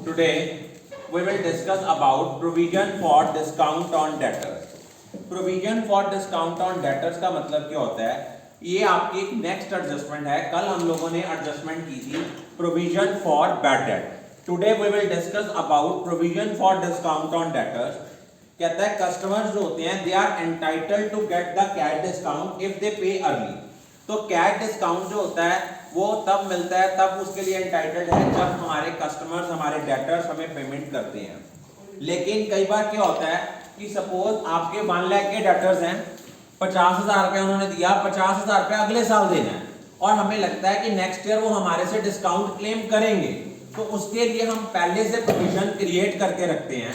Today we will discuss about provision for discount on debtors. Provision for discount on debtors का मतलब क्या होता है? ये आपकी एक नेक्स्ट एडजस्टमेंट है. कल हम लोगों ने एडजस्टमेंट की थी provision for bad debt. Today we will discuss about provision for discount on debtors. कहता है कस्टमर्स जो होते हैं they are entitled to get the cash discount if they pay early. तो कैश डिस्काउंट जो होता है वो तब मिलता है, तब उसके लिए एंटाइटल्ड है जब हमारे कस्टमर्स, हमारे डेटर्स हमें पेमेंट करते हैं. लेकिन कई बार क्या होता है कि सपोज आपके 1 लाख के डेटर्स हैं, 50,000 रुपए उन्होंने दिया, 50,000 रुपए अगले साल देना है और हमें लगता है कि नेक्स्ट ईयर वो हमारे से डिस्काउंट क्लेम करेंगे. तो उसके लिए हम पहले से प्रोविजन क्रिएट करके रखते हैं,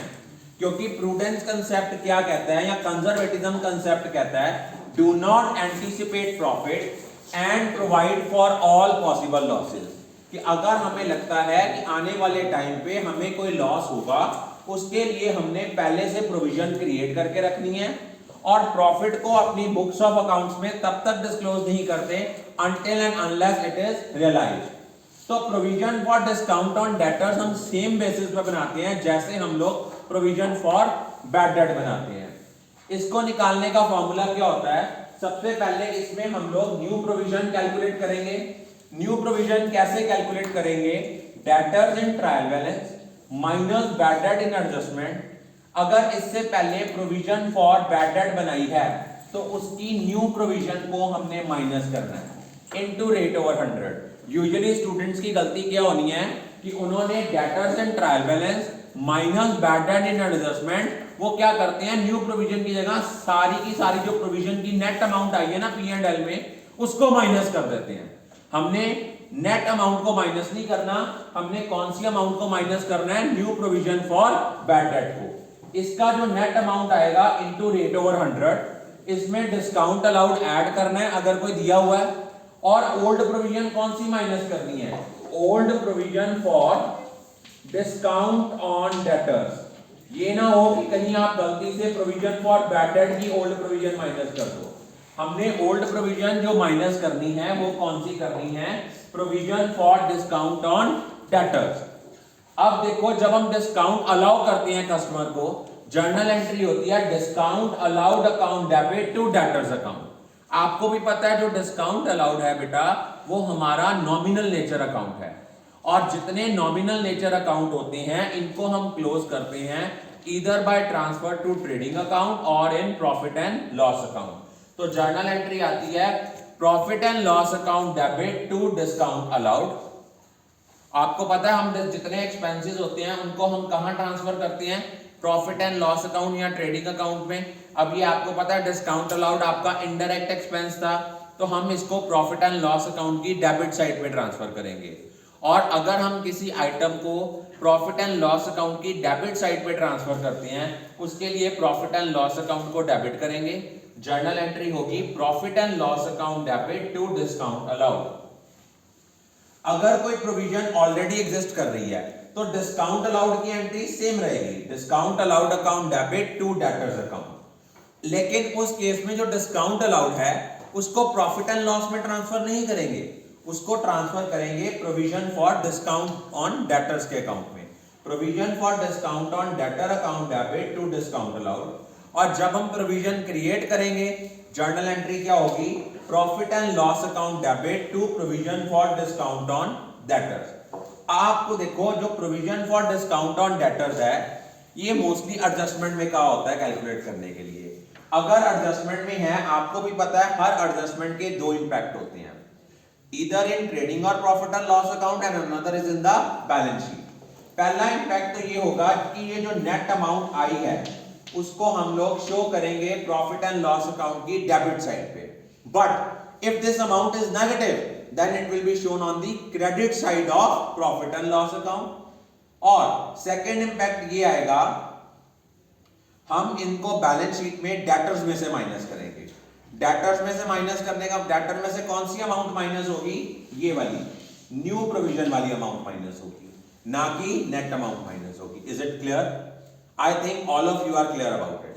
क्योंकि प्रूडेंस कंसेप्ट क्या कहता है या कंजर्वेटिज्म कंसेप्ट कहता है do not anticipate profit and provide for all possible losses. कि अगर हमें लगता है कि आने वाले टाइम पे हमें कोई लॉस होगा, उसके लिए हमने पहले से प्रोविजन क्रिएट करके रखनी है. और प्रॉफिट को अपनी बुक्स ऑफ अकाउंट्स में तब तक डिस्क्लोज नहीं करते until and unless it is realized. तो provision for discount on debtors हम सेम बेसिस पे बनाते हैं जैसे हम लोग प्रोविजन फॉर बैड डेट बनाते हैं. इसको निकालने का फॉर्मूला क्या होता है? सबसे पहले इसमें हम लोग न्यू प्रोविजन कैलकुलेट करेंगे. न्यू प्रोविजन कैसे कैलकुलेट करेंगे? Debtors in trial balance minus bad debt in adjustment. अगर इससे पहले प्रोविजन फॉर बैड डेट बनाई है तो उसकी न्यू प्रोविजन को हमने माइनस करना है into rate over 100. Usually students की गलती क्या होनी है कि उन्होंने debtors in trial balance minus bad debt in adjustment वो क्या करते हैं, न्यू प्रोविजन की जगह सारी की सारी जो प्रोविजन की नेट अमाउंट आई है ना P&L में, उसको माइनस कर देते हैं. हमने नेट अमाउंट को माइनस नहीं करना, हमने कौन सी अमाउंट को माइनस करना है? New provision for bad date को. इसका जो नेट अमाउंट आएगा इनटू रेट ओवर 100. इसमें डिस्काउंट अलाउड ऐड करना है अगर कोई दिया हुआ है, और ओल्ड प्रोविजन कौन सी माइनस करनी है? Old provision for discount on debtors. ये ना हो कि कहीं आप गलती से प्रोविजन फॉर बैड डेट की ओल्ड प्रोविजन माइनस कर दो. हमने ओल्ड प्रोविजन जो माइनस करनी है वो कौन सी करनी है? Provision for discount on debtors. अब देखो, जब हम डिस्काउंट अलाउ करते हैं कस्टमर को, जर्नल एंट्री होती है discount allowed account debit to debtors account. आपको भी पता है जो डिस्काउंट अलाउड है बेटा वो हमारा नॉमिनल नेचर अकाउंट है, और जितने नॉमिनल नेचर अकाउंट होते हैं इनको हम क्लोज करते हैं either by transfer to trading account और in profit and loss account. तो जर्नल एंट्री आती है profit and loss account debit to discount allowed. आपको पता है हम जितने एक्सपेंसेस होते हैं उनको हम कहां ट्रांसफर करते हैं? प्रॉफिट एंड लॉस अकाउंट या ट्रेडिंग अकाउंट में. अब ये आपको पता है डिस्काउंट अलाउड आपका इनडायरेक्ट एक्सपेंस था, तो हम इसको प्रॉफिट एंड लॉस अकाउंट की डेबिट साइड पे ट्रांसफर करेंगे. और अगर हम किसी आइटम को प्रॉफिट एंड लॉस अकाउंट की डेबिट साइड पे ट्रांसफर करते हैं, उसके लिए प्रॉफिट एंड लॉस अकाउंट को डेबिट करेंगे. जर्नल एंट्री होगी profit and loss account debit to discount allowed. अगर कोई प्रोविजन ऑलरेडी एग्जिस्ट कर रही है तो डिस्काउंट अलाउड की एंट्री सेम रहेगी, discount allowed account debit to debtors account. लेकिन उस केस में जो डिस्काउंट अलाउड है उसको प्रॉफिट एंड लॉस में ट्रांसफर नहीं करेंगे, उसको ट्रांसफर करेंगे provision for discount on debtors के अकाउंट में. Provision for discount on debtor account debit to discount allowed. और जब हम प्रोविजन क्रिएट करेंगे जर्नल एंट्री क्या होगी? Profit and loss account debit to provision for discount on debtors. आपको देखो जो provision for discount on debtors है ये मोस्टली एडजस्टमेंट में कहा होता है कैलकुलेट करने के लिए. अगर एडजस्टमेंट में है, आपको भी पता है हर एडजस्टमेंट के दो इंपैक्ट होते हैं, either in trading or profit and loss account and another is in the balance sheet. पहला इंपैक्ट तो ये होगा कि ये जो नेट अमाउंट आई है उसको हम लोग शो करेंगे प्रॉफिट एंड लॉस अकाउंट की डेबिट साइड पे. But if this amount is negative then it will be shown on the credit side of profit and loss account. और सेकेंड इंपैक्ट ये आएगा, हम इनको बैलेंस शीट में debtors में से माइनस करेंगे. डेटर्स में से माइनस करने का, डेटर में से कौन सी अमाउंट माइनस होगी? ये वाली न्यू प्रोविजन वाली अमाउंट माइनस होगी, ना कि नेट अमाउंट माइनस होगी. Is it clear? I think all of you are clear about it.